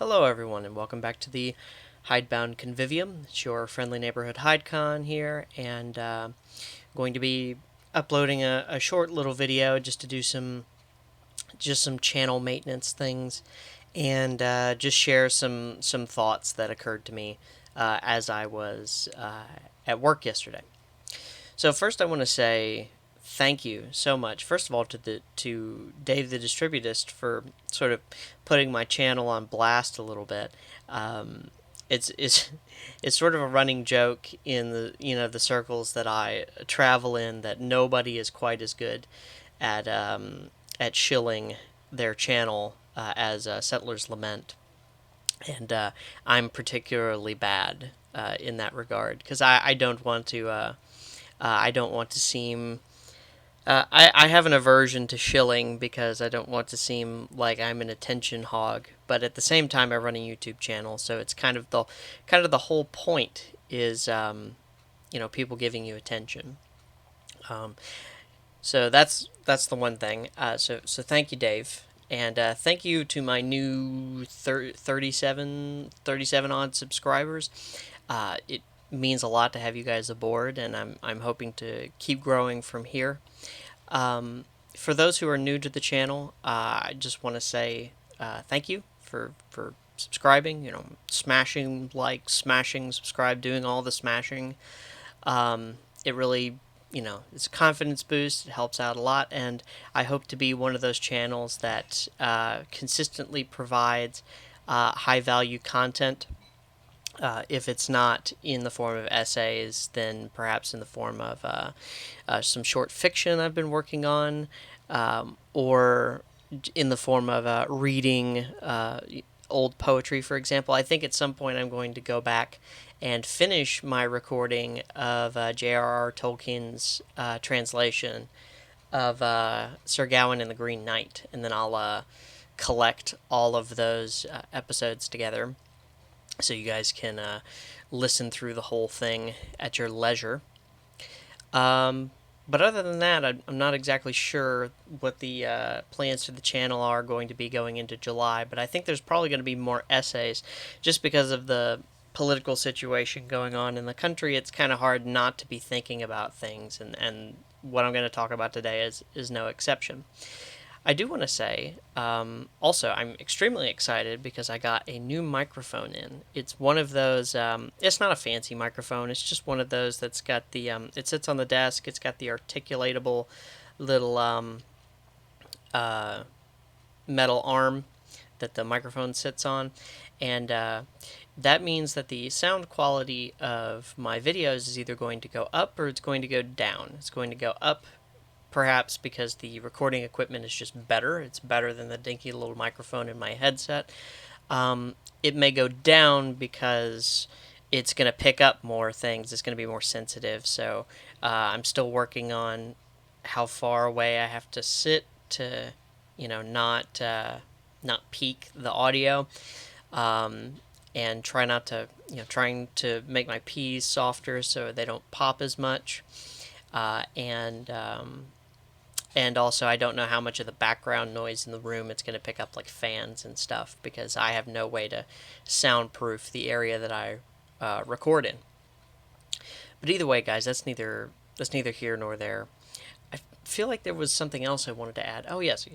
Hello everyone and welcome back to the Hidebound Convivium. It's your friendly neighborhood HideCon here, and going to be uploading a short little video just to do some channel maintenance things, and just share some thoughts that occurred to me as I was at work yesterday. So first, I want to say thank you so much. First of all, to Dave the Distributist for sort of putting my channel on blast a little bit. It's it's sort of a running joke in the circles that I travel in that nobody is quite as good at shilling their channel as Settlers Lament, and I'm particularly bad in that regard because I don't want to. I don't want to seem. I have an aversion to shilling because I don't want to seem like I'm an attention hog. But at the same time, I run a YouTube channel, so it's kind of the whole point is people giving you attention. Um, so that's the one thing. So thank you, Dave. And thank you to my new 37 odd subscribers. It means a lot to have you guys aboard, and I'm hoping to keep growing from here. For those who are new to the channel, I just want to say thank you for subscribing. Smashing like, smashing subscribe, doing all the smashing. It really, it's a confidence boost. It helps out a lot, and I hope to be one of those channels that consistently provides high value content. If it's not in the form of essays, then perhaps in the form of some short fiction I've been working on, or in the form of reading old poetry, for example. I think at some point I'm going to go back and finish my recording of J.R.R. Tolkien's translation of Sir Gawain and the Green Knight, and then I'll collect all of those episodes together so you guys can listen through the whole thing at your leisure. But other than that, I'm not exactly sure what the plans for the channel are going to be going into July, but I think there's probably going to be more essays just because of the political situation going on in the country. It's kind of hard not to be thinking about things, and what I'm going to talk about today is no exception. I do want to say, also, I'm extremely excited because I got a new microphone in. It's one of those, it's not a fancy microphone, it's just one of those that's got the, it sits on the desk, it's got the articulatable little metal arm that the microphone sits on, and that means that the sound quality of my videos is either going to go up or it's going to go down. It's going to go up perhaps because the recording equipment is just better. It's better than the dinky little microphone in my headset. It may go down because it's going to pick up more things. It's going to be more sensitive. So I'm still working on how far away I have to sit to, not peak the audio, and try not to, trying to make my P's softer so they don't pop as much, and also, I don't know how much of the background noise in the room it's going to pick up, like fans and stuff, because I have no way to soundproof the area that I record in. But either way, guys, that's neither here nor there. I feel like there was something else I wanted to add. Oh, yes.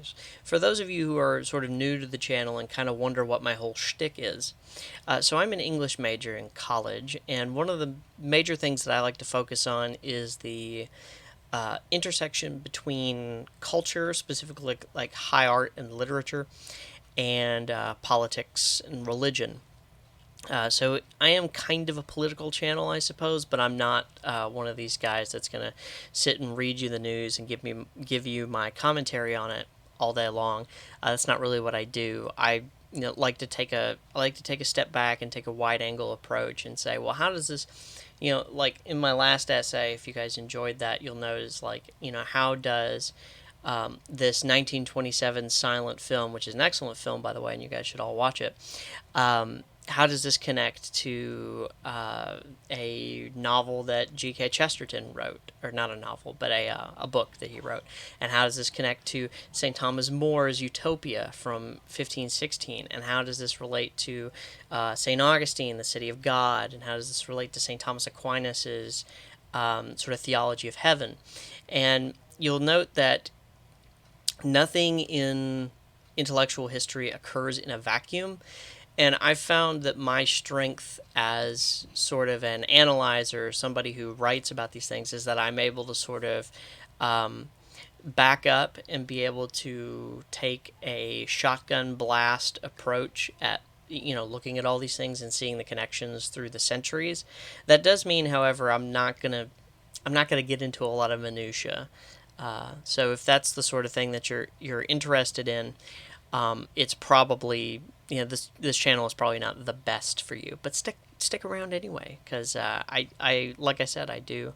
For those of you who are sort of new to the channel and kind of wonder what my whole shtick is, so I'm an English major in college, and one of the major things that I like to focus on is the intersection between culture, specifically like high art and literature, and politics and religion. So I am kind of a political channel, I suppose, but I'm not one of these guys that's gonna sit and read you the news and give you my commentary on it all day long. That's not really what I do. I like to take a step back and take a wide angle approach and say, well, how does this, like in my last essay, if you guys enjoyed that, you'll notice, like, how does this 1927 silent film, which is an excellent film, by the way, and you guys should all watch it. How does this connect to a novel that G.K. Chesterton wrote, or not a novel, but a book that he wrote? And how does this connect to St. Thomas More's Utopia from 1516? And how does this relate to St. Augustine, the City of God? And how does this relate to St. Thomas Aquinas's sort of theology of heaven? And you'll note that nothing in intellectual history occurs in a vacuum. And I've found that my strength as sort of an analyzer, somebody who writes about these things, is that I'm able to sort of back up and be able to take a shotgun blast approach at looking at all these things and seeing the connections through the centuries. That does mean, however, I'm not gonna get into a lot of minutia. So if that's the sort of thing that you're interested in, it's probably this channel is probably not the best for you, but stick around anyway, because I like I said, I do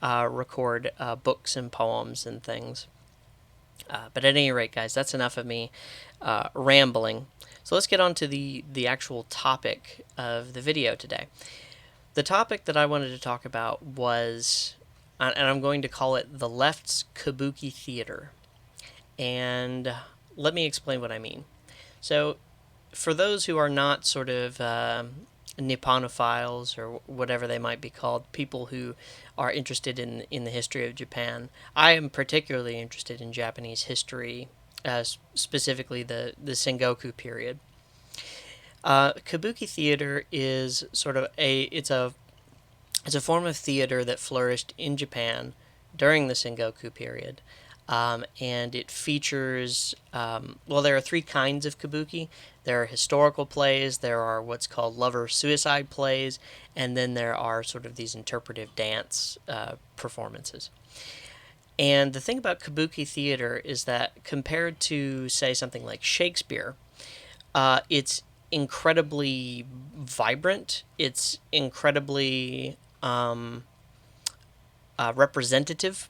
record books and poems and things. But at any rate, guys, that's enough of me rambling. So let's get on to the actual topic of the video today. The topic that I wanted to talk about was, and I'm going to call it the left's Kabuki theater. And let me explain what I mean. So, for those who are not sort of Nipponophiles or whatever they might be called, people who are interested in the history of Japan, I am particularly interested in Japanese history, specifically the Sengoku period. Kabuki theater is sort of it's a form of theater that flourished in Japan during the Sengoku period. And it features, there are three kinds of kabuki. There are historical plays, there are what's called lover-suicide plays, and then there are sort of these interpretive dance performances. And the thing about kabuki theater is that compared to, say, something like Shakespeare, it's incredibly vibrant, it's incredibly representative.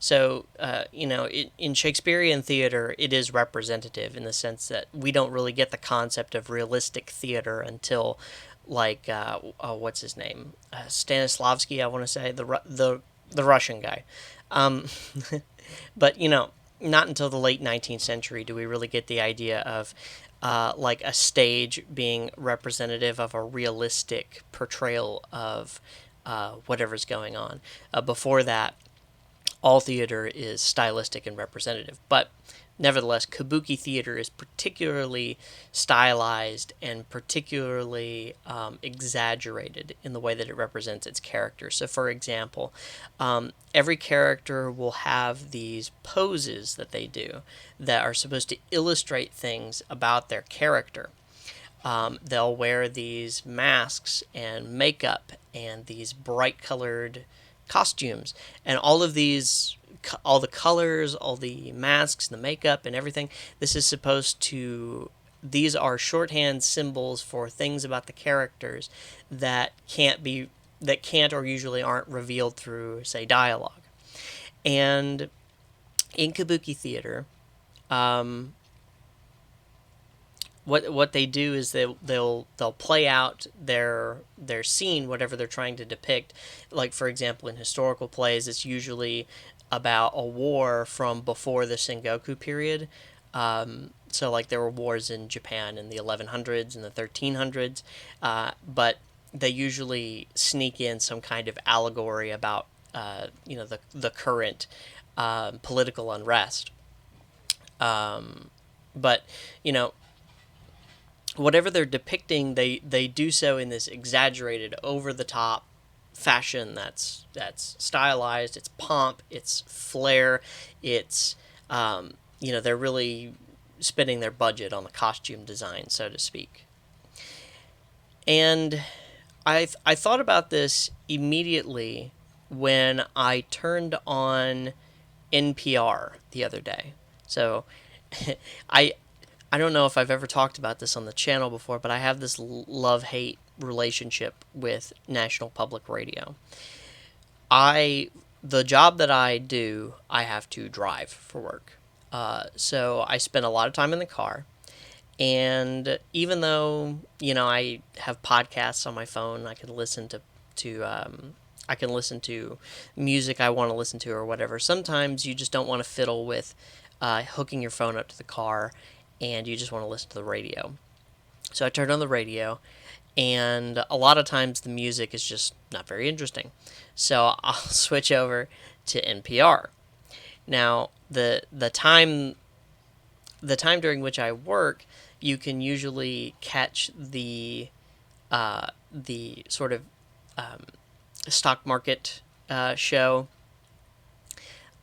So, in Shakespearean theater, it is representative in the sense that we don't really get the concept of realistic theater until, like, what's his name? Stanislavski, I want to say, the Russian guy. But, not until the late 19th century do we really get the idea of, like, a stage being representative of a realistic portrayal of whatever's going on. Before that, all theater is stylistic and representative, but nevertheless, kabuki theater is particularly stylized and particularly exaggerated in the way that it represents its character. So, for example, every character will have these poses that they do that are supposed to illustrate things about their character. They'll wear these masks and makeup and these bright colored costumes, and all of these, all the colors, all the masks, the makeup, and everything. These are shorthand symbols for things about the characters that can't or usually aren't revealed through, say, dialogue. And in kabuki theater, what they do is they'll play out their scene, whatever they're trying to depict. Like, for example, in historical plays, it's usually about a war from before the Sengoku period. So, like, there were wars in Japan in the 1100s and the 1300s, but they usually sneak in some kind of allegory about the current political unrest. But whatever they're depicting, they do so in this exaggerated, over-the-top fashion that's stylized. It's pomp, it's flair, it's they're really spending their budget on the costume design, so to speak. And I thought about this immediately when I turned on NPR the other day. So I don't know if I've ever talked about this on the channel before, but I have this love-hate relationship with National Public Radio. The job that I do, I have to drive for work. So I spend a lot of time in the car. And even though, I have podcasts on my phone, I can listen to I can listen to music I want to listen to or whatever. Sometimes you just don't want to fiddle with hooking your phone up to the car, and you just want to listen to the radio. So I turned on the radio, and a lot of times the music is just not very interesting. So I'll switch over to NPR. Now, the time during which I work, you can usually catch the sort of stock market show,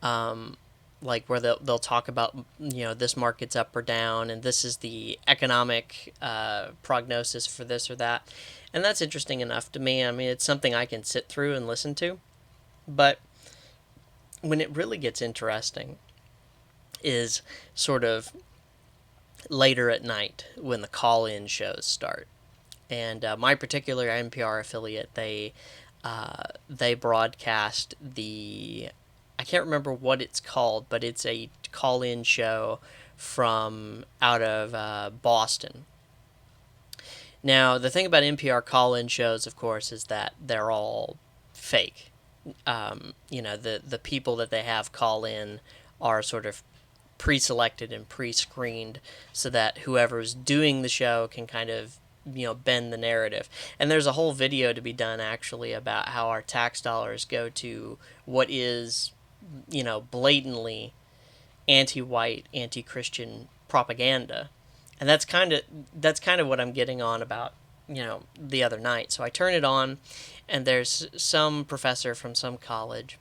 um, like where they'll talk about, this market's up or down, and this is the economic prognosis for this or that, and that's interesting enough to me. I mean, it's something I can sit through and listen to, but when it really gets interesting is sort of later at night when the call-in shows start. And my particular NPR affiliate, they broadcast I can't remember what it's called, but it's a call-in show from out of Boston. Now, the thing about NPR call-in shows, of course, is that they're all fake. The people that they have call in are sort of pre-selected and pre-screened so that whoever's doing the show can kind of bend the narrative. And there's a whole video to be done actually about how our tax dollars go to what is blatantly anti-white, anti-Christian propaganda. And that's kind of what I'm getting on about the other night. So I turn it on, and there's some professor from some college,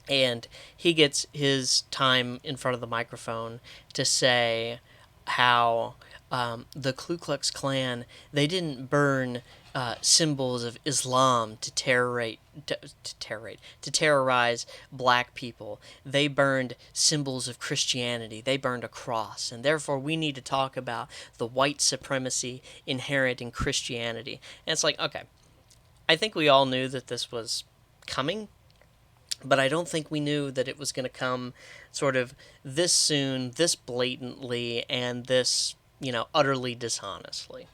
and he gets his time in front of the microphone to say how the Ku Klux Klan, they didn't burn symbols of Islam to terrorize black people. They burned symbols of Christianity. They burned a cross, and therefore we need to talk about the white supremacy inherent in Christianity. And it's like, okay, I think we all knew that this was coming, but I don't think we knew that it was going to come sort of this soon, this blatantly, and this, utterly dishonestly.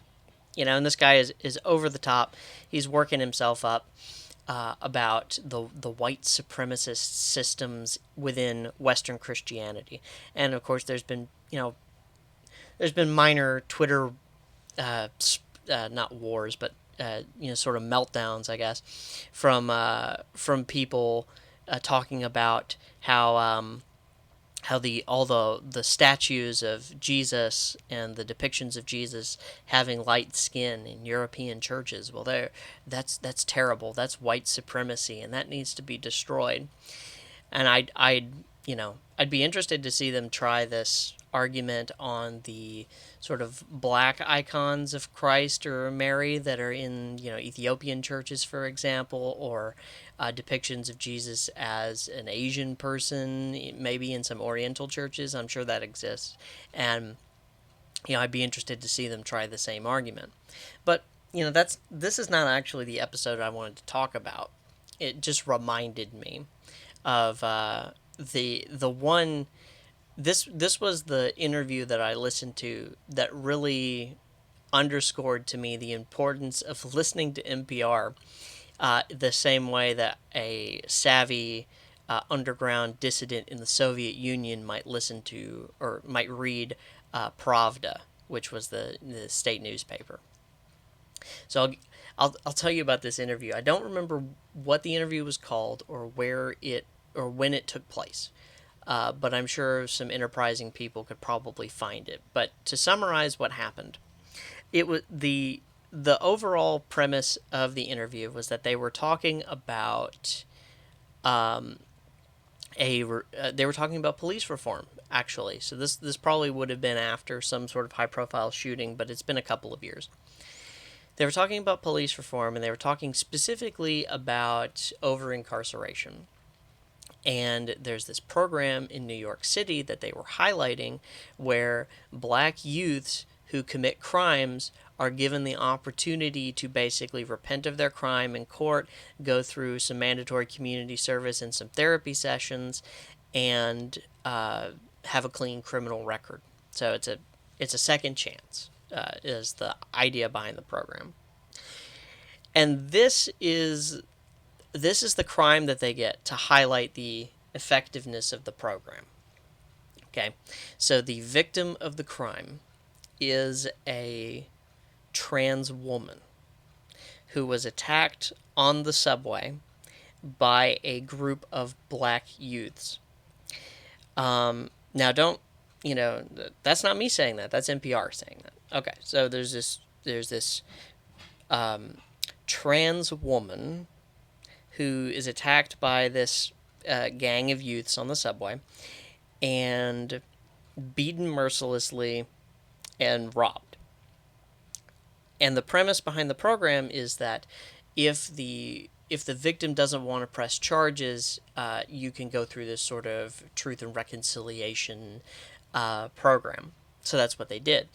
And this guy is over the top. He's working himself up about the white supremacist systems within Western Christianity. And of course, there's been minor Twitter, not wars, but sort of meltdowns, I guess, from people talking about how all the statues of Jesus and the depictions of Jesus having light skin in European churches, well, that's terrible. That's white supremacy, and that needs to be destroyed. And I'd be interested to see them try this argument on the sort of black icons of Christ or Mary that are in Ethiopian churches, for example, or depictions of Jesus as an Asian person, maybe in some Oriental churches. I'm sure that exists, and I'd be interested to see them try the same argument. But this is not actually the episode I wanted to talk about. It just reminded me of the one. This was the interview that I listened to that really underscored to me the importance of listening to NPR the same way that a savvy underground dissident in the Soviet Union might listen to or might read Pravda, which was the state newspaper. So I'll tell you about this interview. I don't remember what the interview was called or when it took place. But I'm sure some enterprising people could probably find it. But to summarize what happened, it was the overall premise of the interview was that they were talking about they were talking about police reform, actually. So this probably would have been after some sort of high profile shooting, but it's been a couple of years. They were talking about police reform, and they were talking specifically about over incarceration. And there's this program in New York City that they were highlighting where black youths who commit crimes are given the opportunity to basically repent of their crime in court, go through some mandatory community service and some therapy sessions, and have a clean criminal record. So it's a second chance, is the idea behind the program. And this is the crime that they get to highlight the effectiveness of the program. Okay, so the victim of the crime is a trans woman who was attacked on the subway by a group of black youths. Now, don't, that's not me saying that. That's NPR saying that. Okay, so there's this trans woman who is attacked by this gang of youths on the subway and beaten mercilessly and robbed. And the premise behind the program is that if the victim doesn't want to press charges, you can go through this sort of truth and reconciliation program. So that's what they did.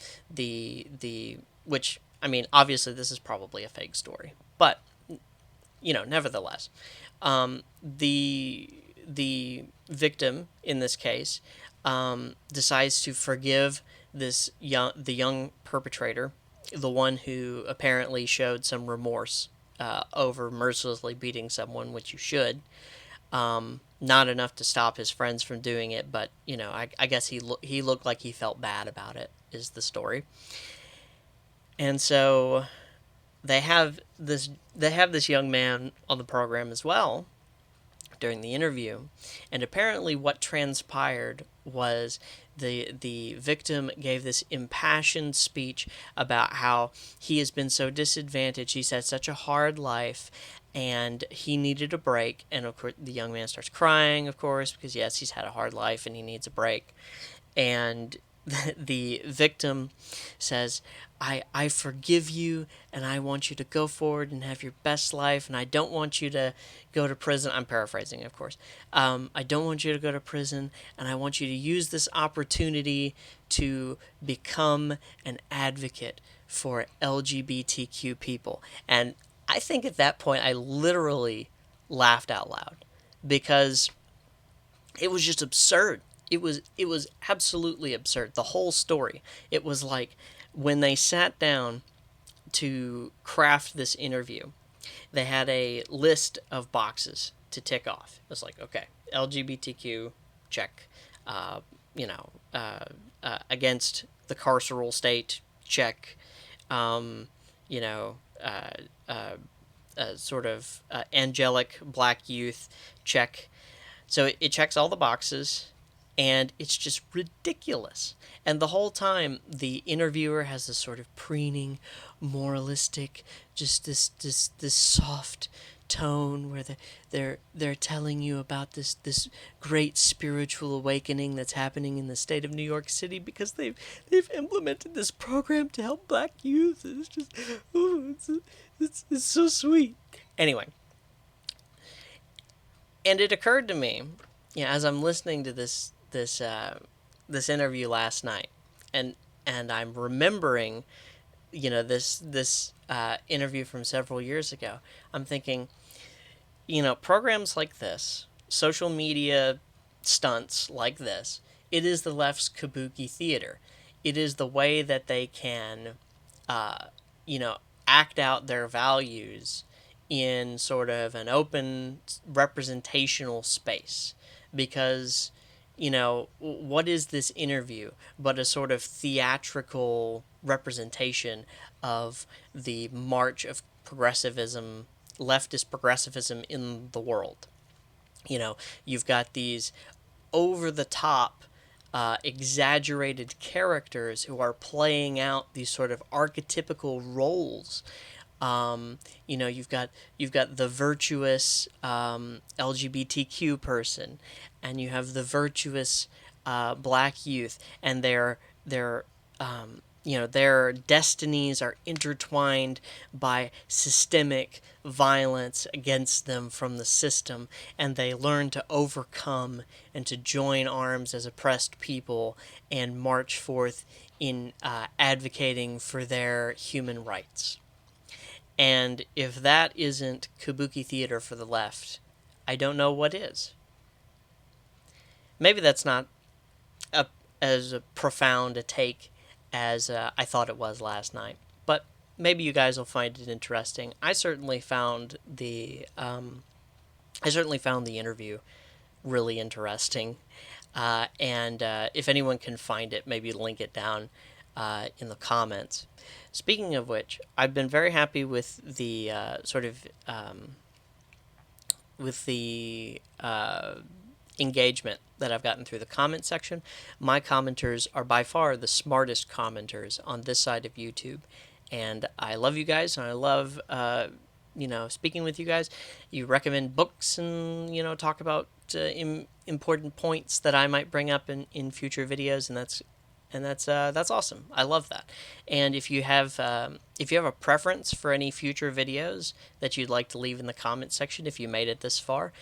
Which, I mean, obviously this is probably a fake story, but nevertheless, the victim in this case decides to forgive the young perpetrator, the one who apparently showed some remorse over mercilessly beating someone, which you should. Not enough to stop his friends from doing it, but I guess he looked like he felt bad about it, is the story. And so they have this young man on the program as well during the interview, and apparently what transpired was the victim gave this impassioned speech about how he has been so disadvantaged, he's had such a hard life, and he needed a break. And of course the young man starts crying, of course, because yes, he's had a hard life and he needs a break. And the victim says, I forgive you, and I want you to go forward and have your best life, and I don't want you to go to prison. I'm paraphrasing, of course. I don't want you to go to prison, and I want you to use this opportunity to become an advocate for LGBTQ people. And I think at that point I literally laughed out loud, because it was just absurd. It was absolutely absurd. The whole story. It was like when they sat down to craft this interview, they had a list of boxes to tick off. It was like, okay, LGBTQ, check. Uh, Against the carceral state, check. Um, you know, uh, uh, Sort of angelic black youth, check. So it checks all the boxes, and it's just ridiculous. And the whole time, the interviewer has this sort of preening, moralistic, just this soft tone where they're telling you about this great spiritual awakening that's happening in the state of New York City because they've implemented this program to help black youth. And it's just, oh, it's so sweet. Anyway, and it occurred to me, as I'm listening to this interview last night, and I'm remembering, this interview from several years ago. I'm thinking, programs like this, social media stunts like this, it is the left's Kabuki theater. It is the way that they can, uh, act out their values in sort of an open representational space. Because, what is this interview but a sort of theatrical representation of the march of progressivism, leftist progressivism in the world? You've got these over the top, exaggerated characters who are playing out these sort of archetypical roles. You've got the virtuous LGBTQ person, and you have the virtuous black youth, and their destinies are intertwined by systemic violence against them from the system, and they learn to overcome and to join arms as oppressed people and march forth in advocating for their human rights. And if that isn't Kabuki theater for the left, I don't know what is. Maybe that's not a as profound a take as I thought it was last night. But maybe you guys will find it interesting. I certainly found the interview really interesting. And if anyone can find it, maybe link it down in the comments. Speaking of which, I've been very happy with the engagement that I've gotten through the comment section. My commenters are by far the smartest commenters on this side of YouTube, and I love you guys, and I love speaking with you guys. You recommend books and talk about important points that I might bring up in future videos, and that's awesome. I love that. And if you have a preference for any future videos that you'd like to leave in the comment section, if you made it this far,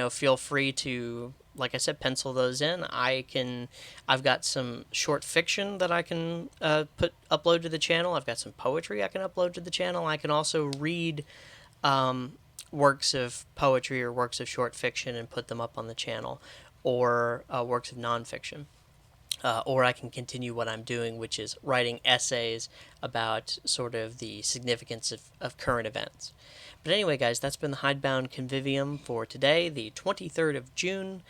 feel free to, like I said, pencil those in. I've got some short fiction that I can upload to the channel. I've got some poetry I can upload to the channel. I can also read works of poetry or works of short fiction and put them up on the channel, or works of nonfiction. Or I can continue what I'm doing, which is writing essays about sort of the significance of current events. But anyway, guys, that's been the Hidebound Convivium for today, the 23rd of June.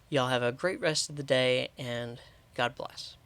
Y'all have a great rest of the day, and God bless.